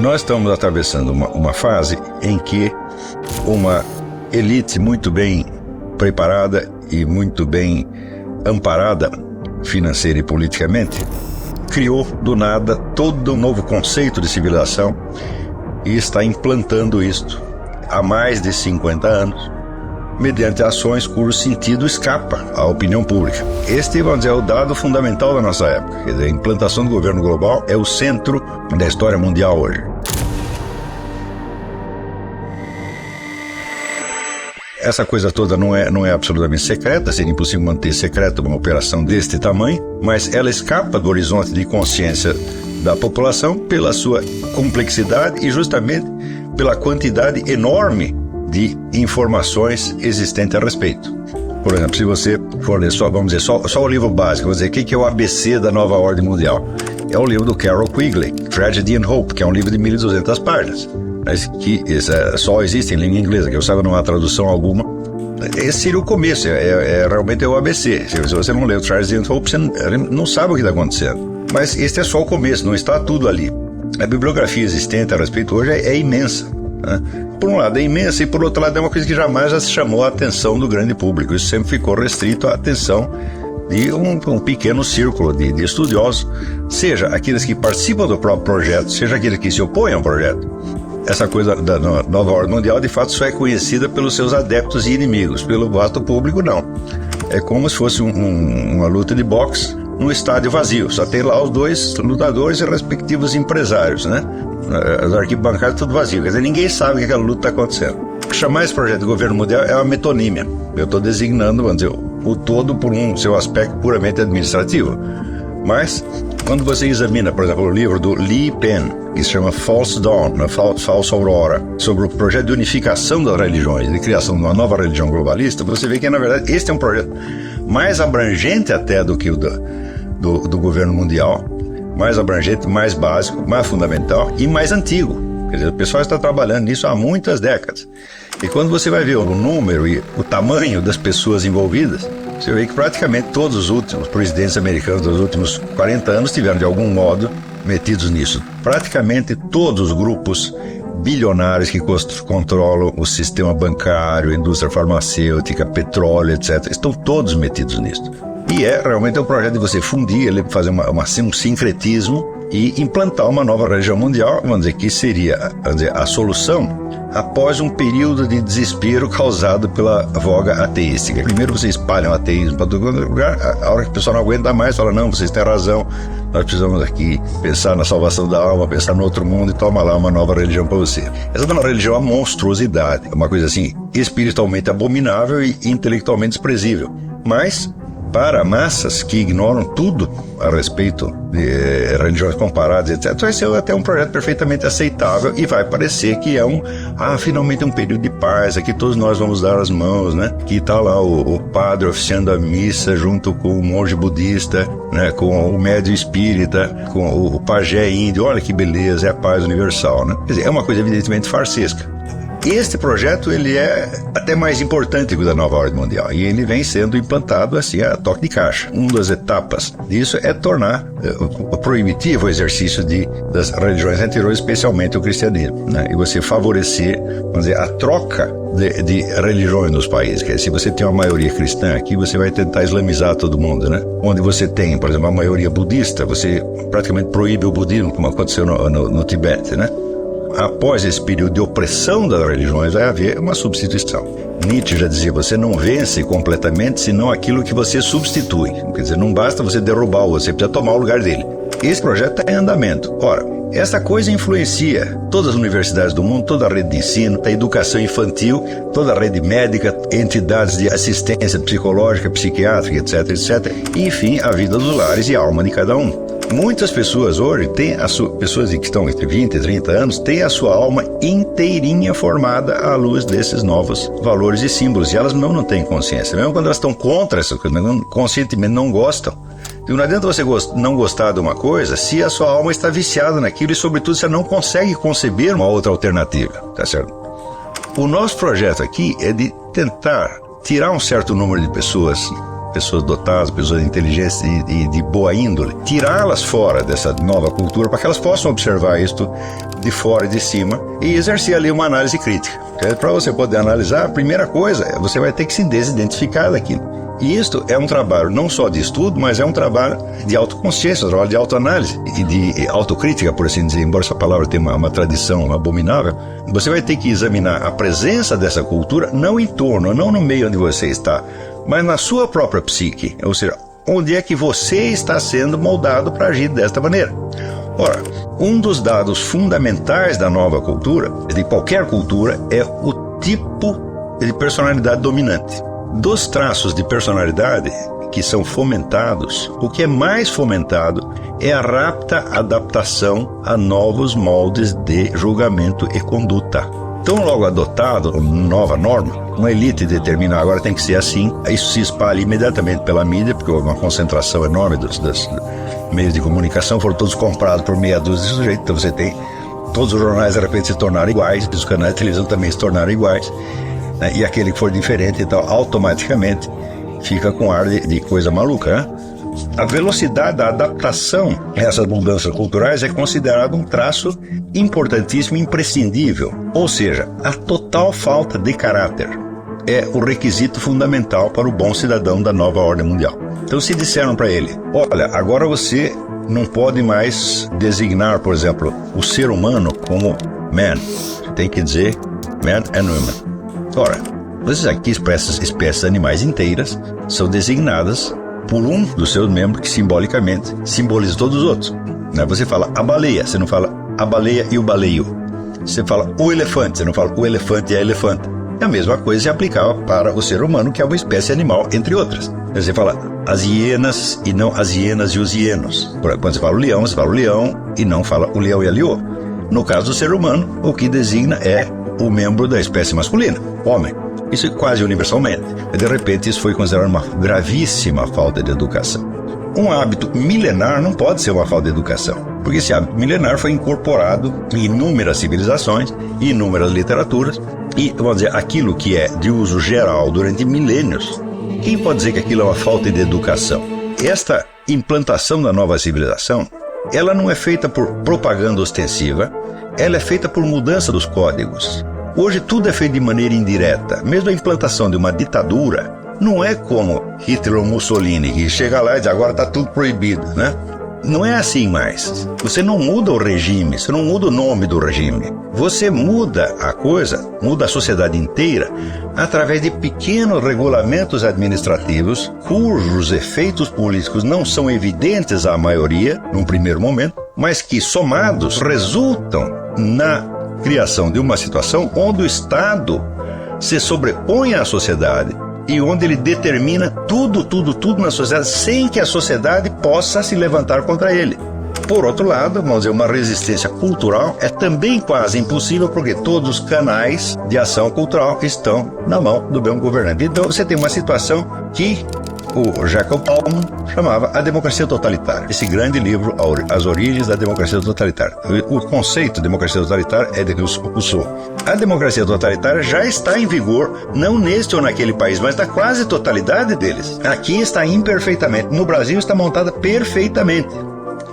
Nós estamos atravessando uma fase em que uma elite muito bem preparada e muito bem amparada financeira e politicamente criou do nada todo um novo conceito de civilização e está implantando isto há mais de 50 anos mediante ações cujo sentido escapa à opinião pública. Este, vamos dizer, é o dado fundamental da nossa época. Quer dizer, a implantação do governo global é o centro da história mundial hoje. Essa coisa toda não é absolutamente secreta, seria impossível manter secreta uma operação deste tamanho, mas ela escapa do horizonte de consciência da população pela sua complexidade e justamente pela quantidade enorme de informações existentes a respeito. Por exemplo, se você for ler só o livro básico, vamos dizer, o que é o ABC da nova ordem mundial? É o livro do Carroll Quigley, Tragedy and Hope, que é um livro de 1.200 páginas, mas que só existe em língua inglesa, que eu saiba não há tradução alguma. Esse seria o começo, realmente é o ABC. Se você não lê o Tragedy and Hope, você não sabe o que está acontecendo. Mas este é só o começo, não está tudo ali. A bibliografia existente a respeito hoje é imensa, né? Por um lado é imensa e por outro lado é uma coisa que jamais já se chamou a atenção do grande público. Isso sempre ficou restrito à atenção de um pequeno círculo de estudiosos, seja aqueles que participam do próprio projeto, seja aqueles que se opõem ao projeto. Essa coisa da nova ordem mundial de fato só é conhecida pelos seus adeptos e inimigos, pelo voto público não. É como se fosse uma luta de boxe num estádio vazio, só tem lá os dois lutadores e respectivos empresários, né? As arquibancadas tudo vazio, quer dizer, ninguém sabe que aquela luta está acontecendo. Chamar esse projeto de governo mundial é uma metonímia. Eu estou designando, vamos dizer, o todo por um seu aspecto puramente administrativo. Mas, quando você examina, por exemplo, o livro do Lee Penn, que se chama False Dawn, Falsa Aurora, sobre o projeto de unificação das religiões, de criação de uma nova religião globalista, você vê que, na verdade, este é um projeto mais abrangente até do que o do governo mundial, mais abrangente, mais básico, mais fundamental e mais antigo. Quer dizer, o pessoal está trabalhando nisso há muitas décadas. E quando você vai ver o número e o tamanho das pessoas envolvidas, você vê que praticamente todos os últimos presidentes americanos dos últimos 40 anos tiveram de algum modo metidos nisso. Praticamente todos os grupos bilionários que controlam o sistema bancário, indústria farmacêutica, petróleo, etc., estão todos metidos nisso. E realmente um projeto de você fundir, ele fazer um sincretismo e implantar uma nova religião mundial, vamos dizer, que seria, a solução após um período de desespero causado pela voga ateística. Primeiro você espalha o ateísmo para todo lugar, a hora que o pessoal não aguenta mais, fala, não, vocês têm razão, nós precisamos aqui pensar na salvação da alma, pensar no outro mundo e toma lá uma nova religião para você. Essa nova religião é uma monstruosidade, uma coisa assim, espiritualmente abominável e intelectualmente desprezível, mas para massas que ignoram tudo a respeito de religiões comparadas, etc., vai ser até um projeto perfeitamente aceitável e vai parecer que é finalmente um período de paz, aqui todos nós vamos dar as mãos, né? Que está lá o padre oficiando a missa junto com o monge budista, né? Com o médium espírita, com o pajé índio, olha que beleza, é a paz universal, né? Quer dizer, é uma coisa evidentemente farsesca. Este projeto, ele é até mais importante que o da nova ordem mundial e ele vem sendo implantado assim a toque de caixa. Uma das etapas disso é tornar proibitivo o exercício das religiões anteriores, especialmente o cristianismo, né? E você favorecer, vamos dizer, a troca de religiões nos países. Quer dizer, se você tem uma maioria cristã aqui, você vai tentar islamizar todo mundo, né? Onde você tem, por exemplo, a maioria budista, você praticamente proíbe o budismo, como aconteceu no Tibete, né? Após esse período de opressão das religiões, vai haver uma substituição. Nietzsche já dizia, você não vence completamente, senão aquilo que você substitui. Quer dizer, não basta você derrubar o outro, você precisa tomar o lugar dele. Esse projeto está em andamento. Ora, essa coisa influencia todas as universidades do mundo, toda a rede de ensino, a educação infantil, toda a rede médica, entidades de assistência psicológica, psiquiátrica, etc., etc., e, enfim, a vida dos lares e a alma de cada um. Muitas pessoas hoje pessoas que estão entre 20 e 30 anos, têm a sua alma inteirinha formada à luz desses novos valores e símbolos, e elas não têm consciência. Mesmo quando elas estão contra essa coisa, conscientemente não gostam. Então não adianta você não gostar de uma coisa se a sua alma está viciada naquilo e, sobretudo, você não consegue conceber uma outra alternativa, tá certo? O nosso projeto aqui é de tentar tirar um certo número de pessoas pessoas dotadas, pessoas inteligentes e de boa índole, tirá-las fora dessa nova cultura para que elas possam observar isto de fora e de cima e exercer ali uma análise crítica. Para você poder analisar, a primeira coisa, você vai ter que se desidentificar daquilo. E isto é um trabalho não só de estudo, mas é um trabalho de autoconsciência, um trabalho de autoanálise e de autocrítica, por assim dizer, embora essa palavra tenha uma tradição abominável. Você vai ter que examinar a presença dessa cultura, não em torno, não no meio onde você está, mas na sua própria psique, ou seja, onde é que você está sendo moldado para agir desta maneira. Ora, um dos dados fundamentais da nova cultura, de qualquer cultura, é o tipo de personalidade dominante. Dos traços de personalidade que são fomentados, o que é mais fomentado é a rápida adaptação a novos moldes de julgamento e conduta. Então, logo adotado uma nova norma, uma elite determina agora tem que ser assim, isso se espalha imediatamente pela mídia, porque houve uma concentração enorme dos meios de comunicação, foram todos comprados por meia dúzia de sujeitos, então você tem todos os jornais de repente se tornaram iguais, os canais de televisão também se tornaram iguais. E aquele que for diferente, então, automaticamente fica com ar de coisa maluca, né? A velocidade da adaptação a essas mudanças culturais é considerado um traço importantíssimo e imprescindível. Ou seja, a total falta de caráter é o requisito fundamental para o bom cidadão da nova ordem mundial. Então, se disseram para ele, olha, agora você não pode mais designar, por exemplo, o ser humano como man. Você tem que dizer man and woman. Ora, vocês aqui, espécies animais inteiras são designadas por um dos seus membros que simbolicamente simboliza todos os outros. Você fala a baleia, você não fala a baleia e o baleio. Você fala o elefante, você não fala o elefante e a elefanta. A mesma coisa se aplicava para o ser humano, que é uma espécie animal, entre outras. Você fala as hienas e não as hienas e os hienos. Quando você fala o leão, você fala o leão e não fala o leão e a leoa. No caso do ser humano, o que designa é o membro da espécie masculina, homem. Isso é quase universalmente. De repente, isso foi considerado uma gravíssima falta de educação. Um hábito milenar não pode ser uma falta de educação, porque esse hábito milenar foi incorporado em inúmeras civilizações, em inúmeras literaturas, e, vamos dizer, aquilo que é de uso geral durante milênios, quem pode dizer que aquilo é uma falta de educação? Esta implantação da nova civilização, ela não é feita por propaganda ostensiva, ela é feita por mudança dos códigos. Hoje tudo é feito de maneira indireta. Mesmo a implantação de uma ditadura não é como Hitler ou Mussolini, que chega lá e diz agora está tudo proibido, né? Não é assim mais. Você não muda o regime, você não muda o nome do regime. Você muda a coisa, muda a sociedade inteira, através de pequenos regulamentos administrativos, cujos efeitos políticos não são evidentes à maioria, num primeiro momento, mas que, somados, resultam na criação de uma situação onde o Estado se sobrepõe à sociedade e onde ele determina tudo na sociedade sem que a sociedade possa se levantar contra ele. Por outro lado, vamos dizer, uma resistência cultural é também quase impossível porque todos os canais de ação cultural estão na mão do bem governante. Então você tem uma situação que o Jacob Bauman chamava a democracia totalitária. Esse grande livro, As Origens da Democracia Totalitária. O conceito de democracia totalitária é de Rousseau. A democracia totalitária já está em vigor, não neste ou naquele país, mas na quase totalidade deles. Aqui está imperfeitamente, no Brasil está montada perfeitamente.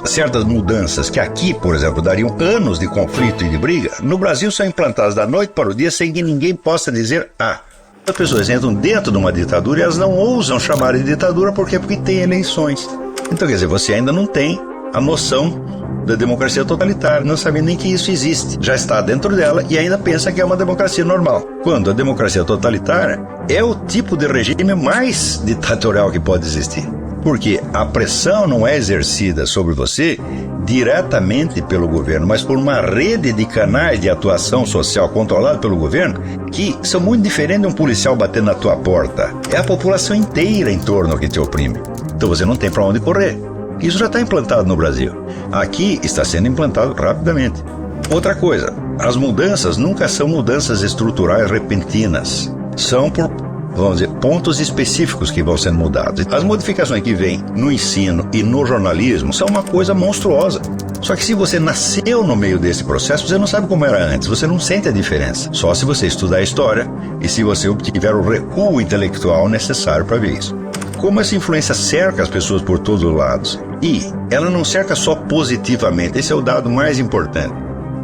Certas mudanças que aqui, por exemplo, dariam anos de conflito e de briga, no Brasil são implantadas da noite para o dia sem que ninguém possa dizer As pessoas entram dentro de uma ditadura e elas não ousam chamar de ditadura, por quê? Porque tem eleições. Então, quer dizer, você ainda não tem a noção da democracia totalitária, não sabe nem que isso existe. Já está dentro dela e ainda pensa que é uma democracia normal. Quando a democracia totalitária é o tipo de regime mais ditatorial que pode existir. Porque a pressão não é exercida sobre você diretamente pelo governo, mas por uma rede de canais de atuação social controlada pelo governo que são muito diferentes de um policial batendo na tua porta. É a população inteira em torno que te oprime. Então você não tem para onde correr. Isso já está implantado no Brasil. Aqui está sendo implantado rapidamente. Outra coisa, as mudanças nunca são mudanças estruturais repentinas. São por, vamos dizer, pontos específicos que vão sendo mudados. As modificações que vêm no ensino e no jornalismo são uma coisa monstruosa. Só que se você nasceu no meio desse processo, você não sabe como era antes, você não sente a diferença. Só se você estudar a história e se você obtiver o recuo intelectual necessário para ver isso. como essa influência cerca as pessoas por todos os lados. E ela não cerca só positivamente, esse é o dado mais importante.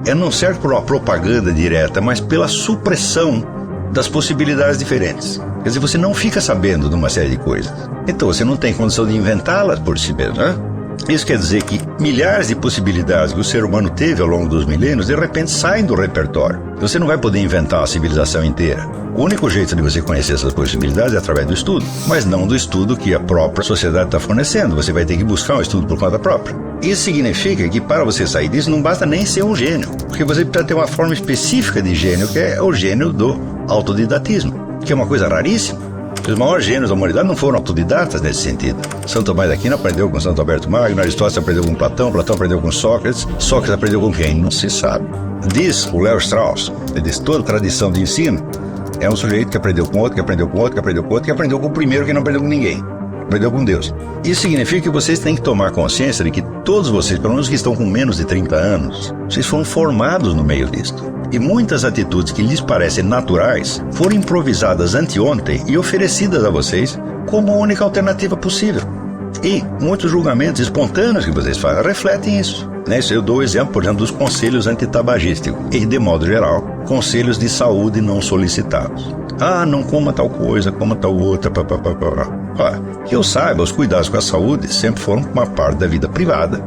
Ela não cerca por uma propaganda direta, mas pela supressão das possibilidades diferentes. Quer dizer, você não fica sabendo de uma série de coisas. Então você não tem condição de inventá-las por si mesmo, né? Isso quer dizer que milhares de possibilidades que o ser humano teve ao longo dos milênios, de repente saem do repertório. Você não vai poder inventar uma civilização inteira. O único jeito de você conhecer essas possibilidades é através do estudo, mas não do estudo que a própria sociedade está fornecendo. Você vai ter que buscar um estudo por conta própria. Isso significa que para você sair disso não basta nem ser um gênio, porque você precisa ter uma forma específica de gênio, que é o gênio do autodidatismo, que é uma coisa raríssima. Os maiores gênios da humanidade não foram autodidatas nesse sentido. São Tomás de Aquino aprendeu com Santo Alberto Magno, Aristóteles aprendeu com Platão, Platão aprendeu com Sócrates, Sócrates aprendeu com quem? Não se sabe. Diz o Léo Strauss, ele diz toda tradição de ensino é um sujeito que aprendeu com outro, que aprendeu com outro, que aprendeu com outro, que aprendeu com o primeiro, que não aprendeu com ninguém. Aprendeu com Deus. Isso significa que vocês têm que tomar consciência de que todos vocês, pelo menos que estão com menos de 30 anos, vocês foram formados no meio disto. E muitas atitudes que lhes parecem naturais foram improvisadas anteontem e oferecidas a vocês como a única alternativa possível. E muitos julgamentos espontâneos que vocês fazem refletem isso. Isso eu dou o exemplo, por exemplo, dos conselhos antitabagísticos e, de modo geral, conselhos de saúde não solicitados. Não coma tal coisa, coma tal outra, que eu saiba, os cuidados com a saúde sempre foram uma parte da vida privada,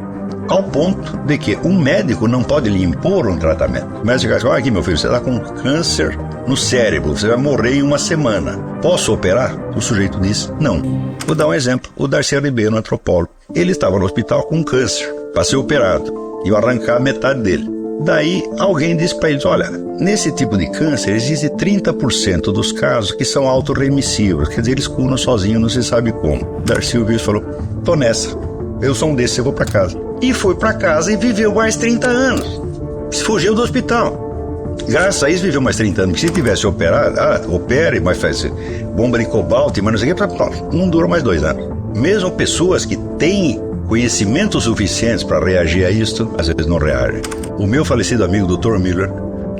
ao ponto de que um médico não pode lhe impor um tratamento. O médico diz, aqui meu filho, você está com câncer no cérebro, você vai morrer em uma semana. Posso operar? O sujeito diz, não. Vou dar um exemplo, o Darcy Ribeiro, antropólogo. Ele estava no hospital com câncer, para ser operado, iam arrancar metade dele. Daí alguém disse para eles, olha, nesse tipo de câncer existe 30% dos casos que são autorremissivos, quer dizer, eles curam sozinhos, não se sabe como. Darcy ouviu e falou, tô nessa, eu sou um desses, eu vou para casa. E foi para casa e viveu mais 30 anos. Fugiu do hospital. Graças a isso viveu mais 30 anos, porque se tivesse operado, opere, mas faz bomba de cobalto, mas não sei o que, não dura mais 2 anos. Mesmo pessoas que têm conhecimentos suficientes para reagir a isto, às vezes não reagem. O meu falecido amigo Dr. Miller,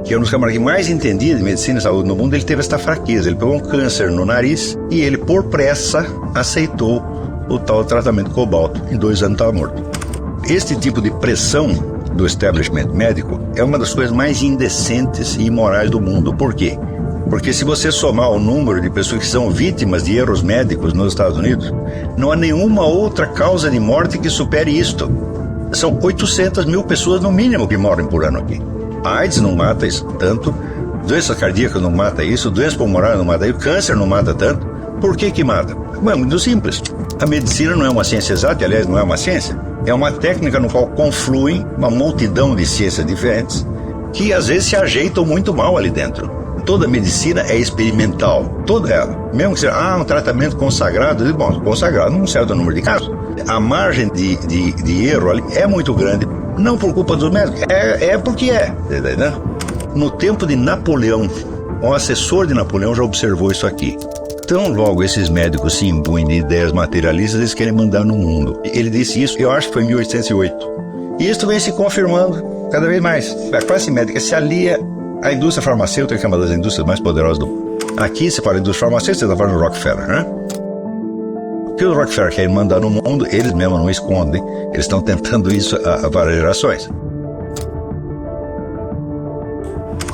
que é um dos camaradas que mais entendia de medicina e saúde no mundo, ele teve esta fraqueza. Ele pegou um câncer no nariz e ele, por pressa, aceitou o tal tratamento cobalto. Em 2 anos estava morto. Este tipo de pressão do establishment médico é uma das coisas mais indecentes e imorais do mundo. Por quê? Porque se você somar o número de pessoas que são vítimas de erros médicos nos Estados Unidos, não há nenhuma outra causa de morte que supere isto. São 800 mil pessoas no mínimo que morrem por ano aqui. A AIDS não mata isso tanto, doença cardíaca não mata isso, doença pulmonar não mata isso, câncer não mata tanto. Por que mata? É muito simples. A medicina não é uma ciência exata, aliás, não é uma ciência. É uma técnica no qual confluem uma multidão de ciências diferentes que às vezes se ajeitam muito mal ali dentro. Toda medicina é experimental, toda ela. Mesmo que seja um tratamento consagrado, bom, consagrado num certo número de casos. A margem de erro ali é muito grande, não por culpa dos médicos, é porque é. Né? No tempo de Napoleão, um assessor de Napoleão já observou isso aqui. Tão logo esses médicos se imbuem de ideias materialistas, eles querem mandar no mundo. Ele disse isso, eu acho que foi em 1808. E isso vem se confirmando cada vez mais. A classe médica se alia à indústria farmacêutica, que é uma das indústrias mais poderosas do mundo. Aqui se fala de indústria farmacêutica, você está falando do Rockefeller, né? O que os Rockefeller querem mandar no mundo, eles mesmos não escondem. Eles estão tentando isso há várias gerações.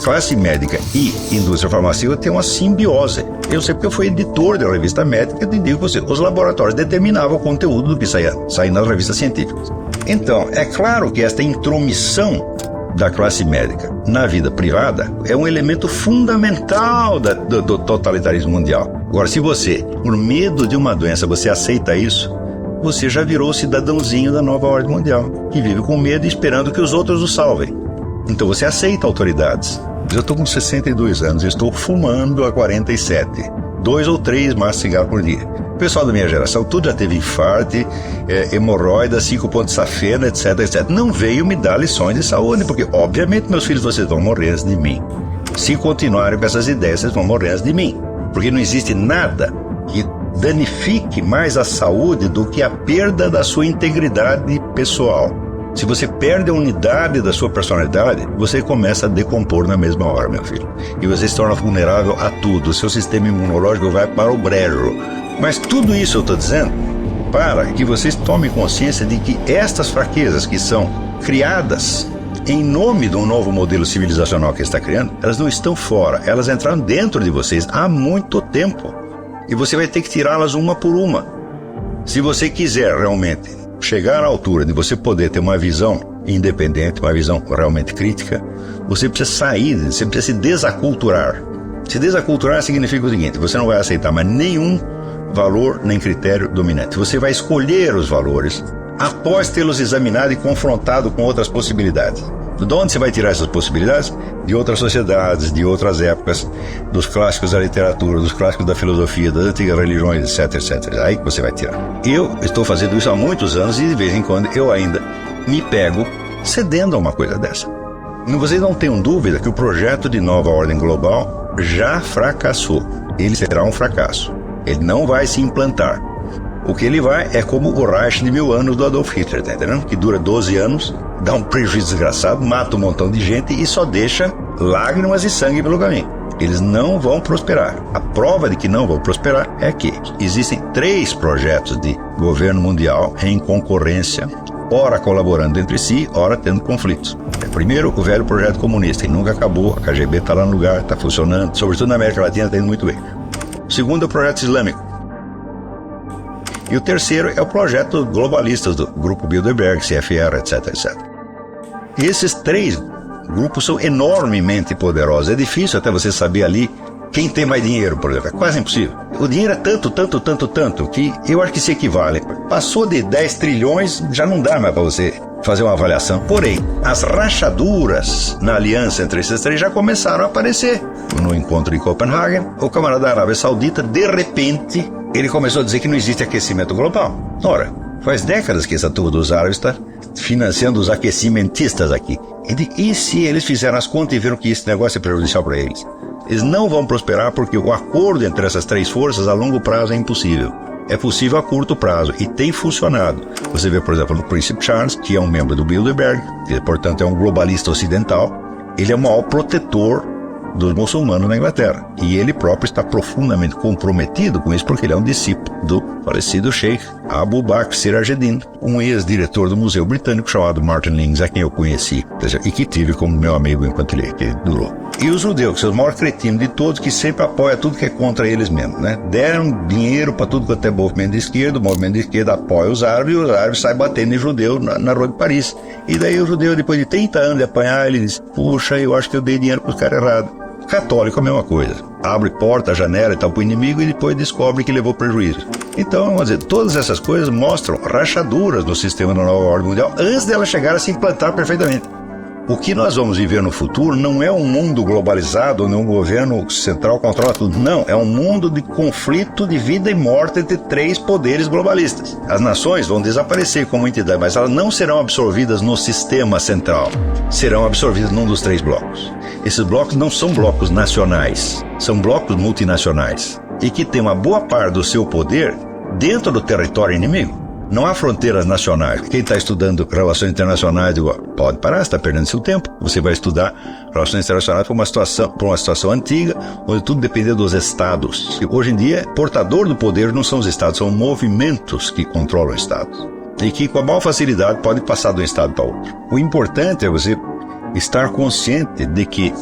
Classe médica e indústria farmacêutica tem uma simbiose. Eu sei porque eu fui editor da revista médica e digo você, os laboratórios determinavam o conteúdo do que saía nas revistas científicas. Então, é claro que esta intromissão da classe médica na vida privada é um elemento fundamental do totalitarismo mundial. Agora, se você, por medo de uma doença, você aceita isso, você já virou cidadãozinho da nova ordem mundial, que vive com medo e esperando que os outros o salvem. Então você aceita autoridades. Eu estou com 62 anos, estou fumando há 47. 2 ou 3 maços de cigarro por dia. O pessoal da minha geração, tudo já teve infarto, hemorroida, 5 pontos de safena, etc, etc. Não veio me dar lições de saúde, porque, obviamente, meus filhos, vocês vão morrer antes de mim. Se continuarem com essas ideias, vocês vão morrer antes de mim. Porque não existe nada que danifique mais a saúde do que a perda da sua integridade pessoal. Se você perde a unidade da sua personalidade, você começa a decompor na mesma hora, meu filho. E você se torna vulnerável a tudo. O seu sistema imunológico vai para o brejo. Mas tudo isso eu estou dizendo para que vocês tomem consciência de que estas fraquezas que são criadas em nome de um novo modelo civilizacional que está criando, elas não estão fora, elas entraram dentro de vocês há muito tempo. E você vai ter que tirá-las uma por uma. Se você quiser realmente chegar à altura de você poder ter uma visão independente, uma visão realmente crítica, você precisa sair, você precisa se desaculturar. Se desaculturar significa o seguinte: você não vai aceitar mais nenhum valor nem critério dominante. Você vai escolher os valores após tê-los examinado e confrontado com outras possibilidades. De onde você vai tirar essas possibilidades? De outras sociedades, de outras épocas, dos clássicos da literatura, dos clássicos da filosofia, das antigas religiões, etc, etc. É aí que você vai tirar. Eu estou fazendo isso há muitos anos e de vez em quando eu ainda me pego cedendo a uma coisa dessa. Vocês não tenham dúvida que o projeto de nova ordem global já fracassou. Ele será um fracasso. Ele não vai se implantar. O que ele vai é como o Reich de 1000 anos do Adolf Hitler, tá entendendo? Que dura 12 anos, dá um prejuízo desgraçado, mata um montão de gente e só deixa lágrimas e sangue pelo caminho. Eles não vão prosperar. A prova de que não vão prosperar é que existem 3 projetos de governo mundial em concorrência, ora colaborando entre si, ora tendo conflitos. Primeiro, o velho projeto comunista, que nunca acabou, a KGB está lá no lugar, está funcionando, sobretudo na América Latina está indo muito bem. O segundo é o projeto islâmico. E o terceiro é o projeto globalistas do Grupo Bilderberg, CFR, etc, etc. E esses 3 grupos são enormemente poderosos. É difícil até você saber ali quem tem mais dinheiro, por exemplo. É quase impossível. O dinheiro é tanto, que eu acho que se equivale. Passou de 10 trilhões, já não dá mais para você fazer uma avaliação. Porém, as rachaduras na aliança entre esses 3 já começaram a aparecer. No encontro em Copenhague, o camarada da Arábia Saudita, de repente, ele começou a dizer que não existe aquecimento global. Ora, faz décadas que essa turma dos árabes está financiando os aquecimentistas aqui. E se eles fizeram as contas e viram que esse negócio é prejudicial para eles? Eles não vão prosperar porque o acordo entre essas 3 forças a longo prazo é impossível. É possível a curto prazo e tem funcionado. Você vê, por exemplo, no Príncipe Charles, que é um membro do Bilderberg, que portanto é um globalista ocidental, ele é o maior protetor dos muçulmanos na Inglaterra. E ele próprio está profundamente comprometido com isso porque ele é um discípulo do falecido Sheikh Abu Bakr Sirajuddin, um ex-diretor do Museu Britânico chamado Martin Lings, a quem eu conheci e que tive como meu amigo enquanto ele durou. E os judeus, que são os maiores cretinos de todos, que sempre apoiam tudo que é contra eles mesmos, né? Deram dinheiro para tudo quanto é movimento de esquerda, o movimento de esquerda apoia os árabes e os árabes saem batendo em judeu na rua de Paris. E daí o judeu, depois de 30 anos de apanhar, ele diz: puxa, eu acho que eu dei dinheiro para os caras errados. Católico é a mesma coisa. Abre porta, janela e tal para o inimigo e depois descobre que levou prejuízo. Então, vamos dizer, todas essas coisas mostram rachaduras no sistema da nova ordem mundial antes dela chegar a se implantar perfeitamente. O que nós vamos viver no futuro não é um mundo globalizado onde um governo central controla tudo. Não, é um mundo de conflito de vida e morte entre 3 poderes globalistas. As nações vão desaparecer como entidade, mas elas não serão absorvidas no sistema central. Serão absorvidas num dos 3 blocos. Esses blocos não são blocos nacionais, são blocos multinacionais. E que tem uma boa parte do seu poder dentro do território inimigo. Não há fronteiras nacionais. Quem está estudando relações internacionais, pode parar, você está perdendo seu tempo. Você vai estudar relações internacionais por uma situação antiga, onde tudo dependia dos estados. E hoje em dia, portador do poder não são os estados, são movimentos que controlam estados. E que com a maior facilidade pode passar de um estado para outro. O importante é você estar consciente de que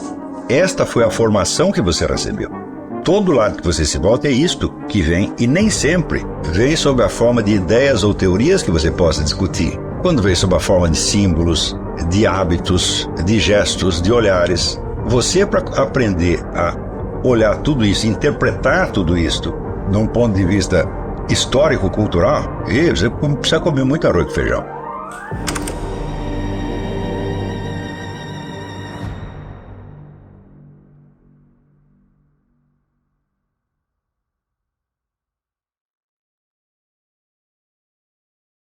esta foi a formação que você recebeu. Todo lado que você se volta é isto que vem, e nem sempre vem sob a forma de ideias ou teorias que você possa discutir. Quando vem sob a forma de símbolos, de hábitos, de gestos, de olhares, você, para aprender a olhar tudo isso, interpretar tudo isto, de um ponto de vista histórico-cultural, você precisa comer muito arroz com feijão.